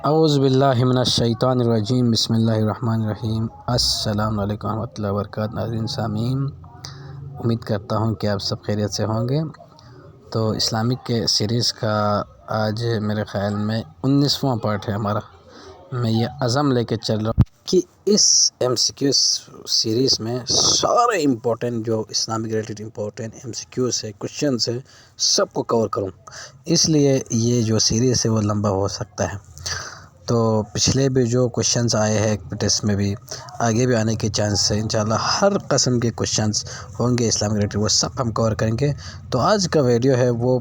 اعوذ باللہ من الشیطان الرجیم، بسم اللہ الرحمن الرحیم۔ السلام علیکم ورحمۃ اللہ وبرکاتہ۔ ناظرین سامعین، امید کرتا ہوں کہ آپ سب خیریت سے ہوں گے۔ تو اسلامک کے سیریز کا آج میرے خیال میں 19واں پارٹ ہے ہمارا۔ میں یہ عزم لے کے چل رہا ہوں کہ اس ایم سی کیو سیریز میں سارے امپورٹنٹ جو Islamic related important M C Qs ہے، کوشچنس ہے، سب کو کور کروں۔ اس لیے یہ جو سیریز ہے وہ لمبا ہو سکتا ہے۔ تو پچھلے بھی جو کوشچنس آئے ہیں ٹیسٹ میں بھی، آگے بھی آنے کے چانس ہے۔ انشاءاللہ ہر قسم کے کوشچنس ہوں گے اسلامک ریلیٹڈ، وہ سب ہم کور کریں گے۔ تو آج کا ویڈیو ہے وہ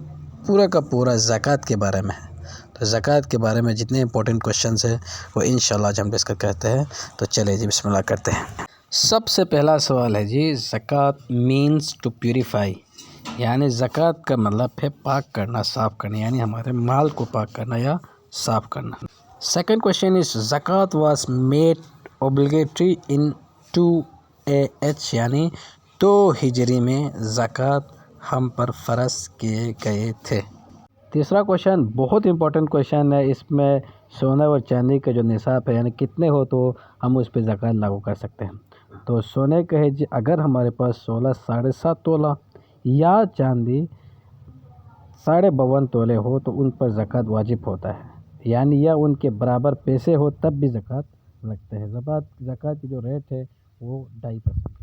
پورا کا پورا زکوٰۃ کے بارے میں ہے۔ تو زکوٰۃ کے بارے میں جتنے امپورٹنٹ کوشچنس ہیں وہ انشاءاللہ آج ہم ڈسکس کرتے ہیں۔ تو چلے جی بسم اللہ کرتے ہیں۔ سب سے پہلا سوال ہے جی، زکوٰۃ مینس ٹو پیوریفائی، یعنی زکوٰۃ کا مطلب ہے پاک کرنا، صاف کرنا، یعنی ہمارے مال کو پاک کرنا یا صاف کرنا۔ سیکنڈ کوشچن از زکوٰۃ was made obligatory in 2 AH، یعنی 2 ہجری میں زکوٰۃ ہم پر فرض کیے گئے تھے۔ تیسرا کوشچن بہت امپورٹنٹ کوشچن ہے، اس میں سونا اور چاندی کا جو نصاب ہے یعنی کتنے ہو تو ہم اس پہ زکوٰۃ لاگو کر سکتے ہیں۔ تو سونے کا ہے جی، اگر ہمارے پاس 16.7 تولہ یا چاندی 52.5 تولے ہو تو ان پر زکوٰۃ واجب ہوتا ہے، یعنی یا ان کے برابر پیسے ہو تب بھی زکوٰۃ لگتا ہے۔ زکوٰۃ کی جو ریٹ ہے وہ 2.5%۔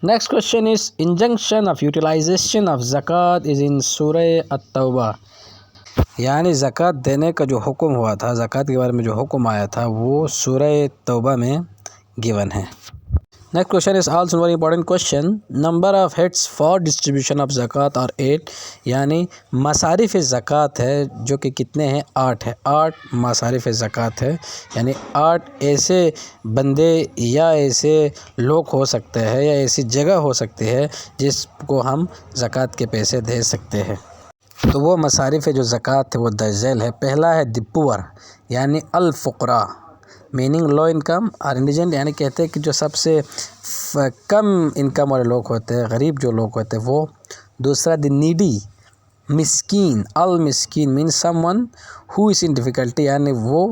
Next question is injunction of utilization of زکوٰۃ از ان سورہ التوبہ، یعنی زکوٰۃ دینے کا جو حکم ہوا تھا، زکوٰۃ کے بارے میں جو حکم آیا تھا وہ سورہ توبہ میں گیون ہے۔ Next question is also very important question, number of heads for distribution of زکوٰۃ اور 8، یعنی مصارف زکوٰۃ ہے جو کہ کتنے ہیں؟ 8 ہے۔ 8 مصارف زکوٰۃ ہے، یعنی 8 ایسے بندے یا ایسے لوگ ہو سکتے ہیں یا ایسی جگہ ہو سکتی ہے جس کو ہم زکوٰۃ کے پیسے دے سکتے ہیں۔ تو وہ مصارف جو زکوٰۃ ہے وہ درج ذیل ہے۔ پہلا ہے دی پور، یعنی الفقراء، میننگ لو انکم اور انڈیجنٹ، یعنی کہتے ہیں کہ جو سب سے کم انکم والے لوگ ہوتے ہیں، غریب جو لوگ ہوتے ہیں وہ۔ دوسرا دی نیڈی، مسکین، المسکین مین سم ون ہو از ان ڈیفیکلٹی، یعنی وہ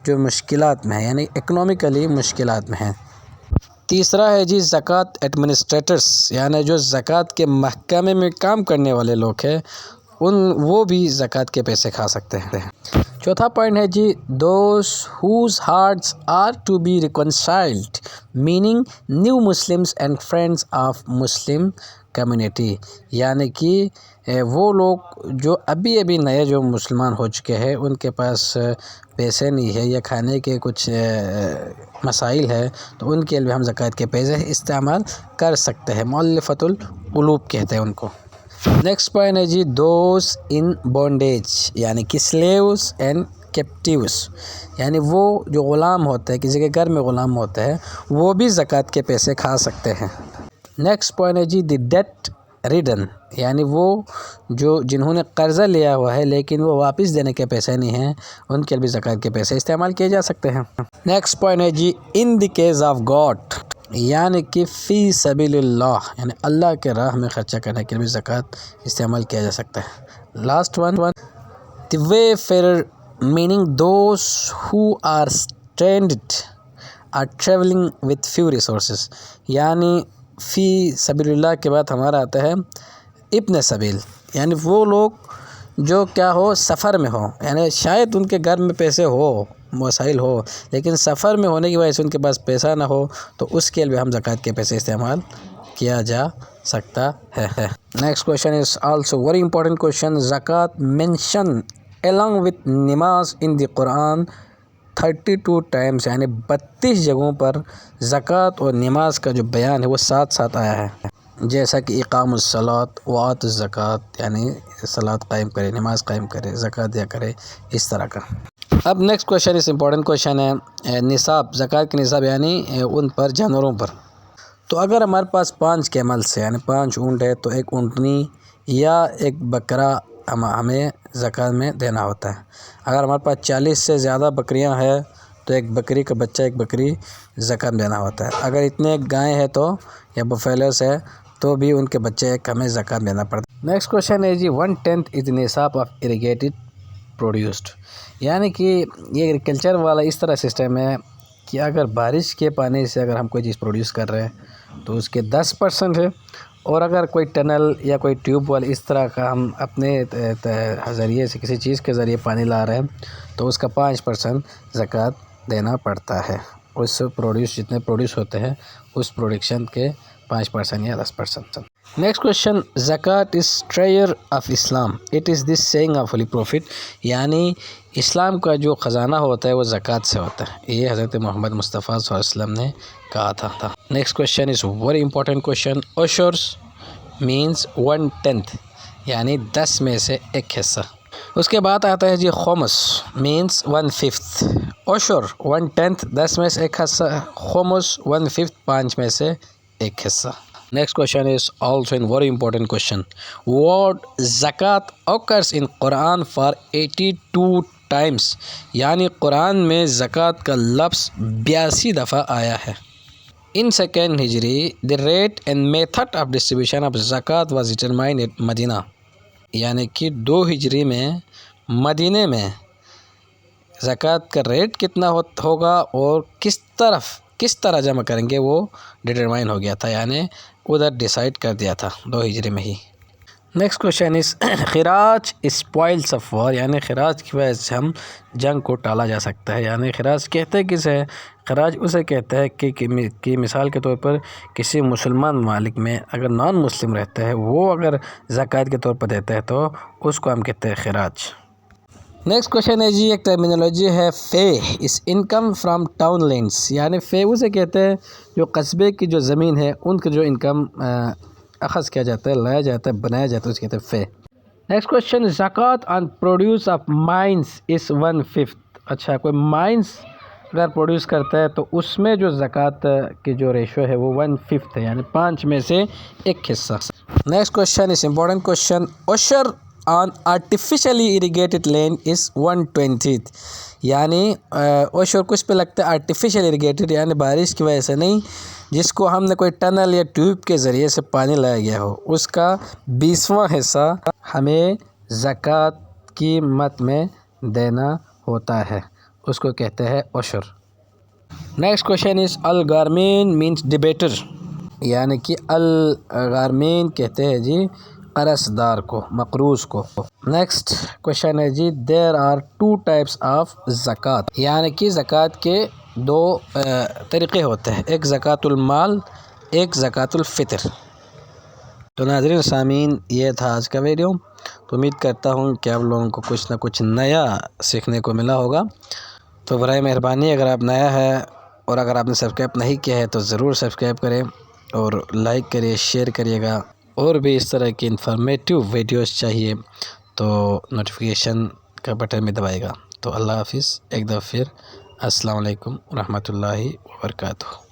جو مشکلات میں ہے، یعنی اکنامیکلی مشکلات میں ہیں۔ تیسرا ہے جی زکوٰۃ ایڈمنسٹریٹرس، یعنی جو زکوٰۃ کے محکمے میں کام کرنے والے لوگ ہیں وہ بھی زکوٰۃ کے پیسے کھا سکتے ہیں۔ چوتھا پوائنٹ ہے جی those whose hearts are to be reconciled, meaning new Muslims and friends of Muslim community, یعنی کہ وہ لوگ جو ابھی نئے جو مسلمان ہو چکے ہیں ان کے پاس پیسے نہیں ہے یا کھانے کے کچھ مسائل ہے تو ان کے لیے ہم زکوٰۃ کے پیسے استعمال کر سکتے ہیں۔ مؤلفۃ القلوب کہتے ہیں ان کو۔ نیکسٹ پوائنٹ ہے جی دوز ان بونڈیج، یعنی کہ سلیوز اینڈ کیپٹیوز، یعنی وہ جو غلام ہوتے ہیں، کسی کے گھر میں غلام ہوتے ہیں، وہ بھی زکوٰۃ کے پیسے کھا سکتے ہیں۔ نیکسٹ پوائنٹ ہے جی دی ڈیٹ ریڈن، یعنی وہ جنہوں نے قرضہ لیا ہوا ہے لیکن وہ واپس دینے کے پیسے نہیں ہیں، ان کے لیے بھی زکوٰۃ کے پیسے استعمال کیے جا سکتے ہیں۔ نیکسٹ پوائنٹ ہے جی ان دی کیس آف گاڈ، یعنی کہ فی سبیل اللہ، یعنی اللہ کے راہ میں خرچہ کرنے کے لیے بھی زکوٰۃ استعمال کیا جا سکتا ہے۔ Last one the wayfarer, meaning those who are stranded or travelling with few resources, یعنی فی سبیل اللہ کے بعد ہمارا آتا ہے ابن سبیل، یعنی وہ لوگ جو کیا ہو سفر میں ہو، یعنی شاید ان کے گھر میں پیسے ہو، مسائل ہو، لیکن سفر میں ہونے کی وجہ سے ان کے پاس پیسہ نہ ہو تو اس کے لیے ہم زکوٰۃ کے پیسے استعمال کیا جا سکتا ہے۔ Next question is also very important question, زکوٰۃ مینشن along with نماز ان دی قرآن 32 ٹائمز، یعنی 32 جگہوں پر زکوٰۃ اور نماز کا جو بیان ہے وہ ساتھ ساتھ آیا ہے، جیسا کہ اقام الصلاۃ وآت الزکوٰۃ، یعنی صلاۃ قائم کرے، نماز قائم کرے، زکوٰۃ دیا کرے، اس طرح کا۔ اب نیکسٹ کوشچن اس امپورٹنٹ کوشچن ہے نصاب، زکوٰۃ کے نصاب یعنی ان پر جانوروں پر۔ تو اگر ہمارے پاس 5 کیملس ہیں، یعنی 5 اونٹ ہے تو 1 اونٹنی یا 1 بکرا ہمیں زکوٰۃ میں دینا ہوتا ہے۔ اگر ہمارے پاس 40 سے زیادہ بکریاں ہیں تو 1 بکری کا بچہ 1 بکری زکوٰۃ میں دینا ہوتا ہے۔ اگر اتنے گائے ہیں تو یا بفیلوز ہے تو بھی ان کے بچے ہمیں زکوٰۃ دینا پڑتا ہے۔ نیکسٹ کوشچن ہے جی 1/10 از نصاب آف اریگیٹڈ produced. یعنی کہ یہ ایگریکلچر والا اس طرح سسٹم ہے کہ اگر بارش کے پانی سے اگر ہم کوئی چیز پروڈیوس کر رہے ہیں تو اس کے 10% ہے، اور اگر کوئی ٹنل یا کوئی ٹیوب ویل اس طرح کا ہم اپنے ذریعے سے کسی چیز کے ذریعے پانی لا رہے ہیں تو اس کا 5% زکوٰۃ دینا پڑتا ہے. اس جتنے پروڈیوس ہوتے ہیں اس پروڈکشن کے 5% یا 10%. Next question, zakat is tier of Islam, it is this saying of holy prophet. یعنی اسلام کا جو خزانہ ہوتا ہے وہ زکوٰۃ سے ہوتا ہے، یہ حضرت محمد مصطفیٰ صلی اللہ علیہ وسلم نے کہا تھا. Next question is very important question, عشر مینس 1/10 یعنی 10 میں سے 1 حصہ. اس کے بعد آتا ہے جی خمس مینس 1/5. عشر 1/10 10 میں سے 1 حصہ، خمس 1/5 5 میں سے 1 حصہ. Next question is also a very important question. Word zakat occurs in Quran for 82 times. یعنی قرآن میں زکوٰۃ کا لفظ 82 دفعہ آیا ہے. In second ہجری the rate and method of distribution of zakat was determined at Medina. یعنی کہ 2 ہجری میں مدینے میں زکوٰۃ کا ریٹ کتنا ہوگا اور کس طرح جمع کریں گے وہ ڈٹرمائن ہو گیا تھا، یعنی ادھر ڈیسائیڈ کر دیا تھا 2 ہجری میں ہی. نیکسٹ کوشچن از خراج اسپوائلس آف وار. یعنی خراج کی وجہ سے ہم جنگ کو ٹالا جا سکتا ہے. یعنی خراج کہتے ہیں کسے ہے؟ خراج اسے کہتا ہے کہ مثال کے طور پر کسی مسلمان ممالک میں اگر نان مسلم رہتا ہے وہ اگر زکوٰۃ کے طور پر دیتا ہے تو اس کو ہم کہتے ہیں خراج. نیکسٹ کوشچن ہے جی، ایک ٹرمینالوجی ہے فے اس انکم فرام ٹاؤن لینڈس. یعنی فے اسے کہتے ہیں جو قصبے کی جو زمین ہے ان کا جو انکم اخذ کیا جاتا ہے، لایا جاتا ہے، بنایا جاتا ہے، اس کہتے ہیں فے. نیکسٹ کوشچن، زکوٰۃ آن پروڈیوس آف مائنس از 1/5. اچھا، کوئی مائنس اگر پروڈیوس کرتا ہے تو اس میں جو زکوٰۃ کی جو ریشو ہے وہ 1/5 ہے، یعنی 5 میں سے 1 حصہ. Next question is important question, عشر آن آرٹیفیشلی اریگیٹڈ لینڈ از 1/20. یعنی عشر کچھ پہ لگتا ہے آرٹیفیشل اریگیٹڈ، یعنی بارش کی وجہ سے نہیں، جس کو ہم نے کوئی ٹنل یا ٹیوب کے ذریعے سے پانی لایا گیا ہو، اس کا 20واں حصہ ہمیں زکوٰۃ کی مت میں دینا ہوتا ہے، اس کو کہتے ہیں عشر. Next question is algharimin means debtor. یعنی کہ الغارمین کہتے ہیں جی قرضدار کو، مقروض کو. نیکسٹ کوشچن ہے جی، دیر آر 2 ٹائپس آف زکوٰۃ. یعنی کہ زکوٰۃ کے 2 طریقے ہوتے ہیں، ایک زکوٰۃ المال، ایک زکوٰۃ الفطر. تو ناظرین سامعین، یہ تھا آج کا ویڈیو. تو امید کرتا ہوں کہ آپ لوگوں کو کچھ نہ کچھ نیا سیکھنے کو ملا ہوگا. تو برائے مہربانی اگر آپ نیا ہے اور اگر آپ نے سبسکرائب نہیں کیا ہے تو ضرور سبسکرائب کریں اور لائک کریے، شیئر کریے گا. اور بھی اس طرح کی انفارمیٹیو ویڈیوز چاہیے تو نوٹیفیکیشن کا بٹن میں دبائے گا. تو اللہ حافظ. ایک دفعہ پھر السلام علیکم ورحمۃ اللہ وبرکاتہ.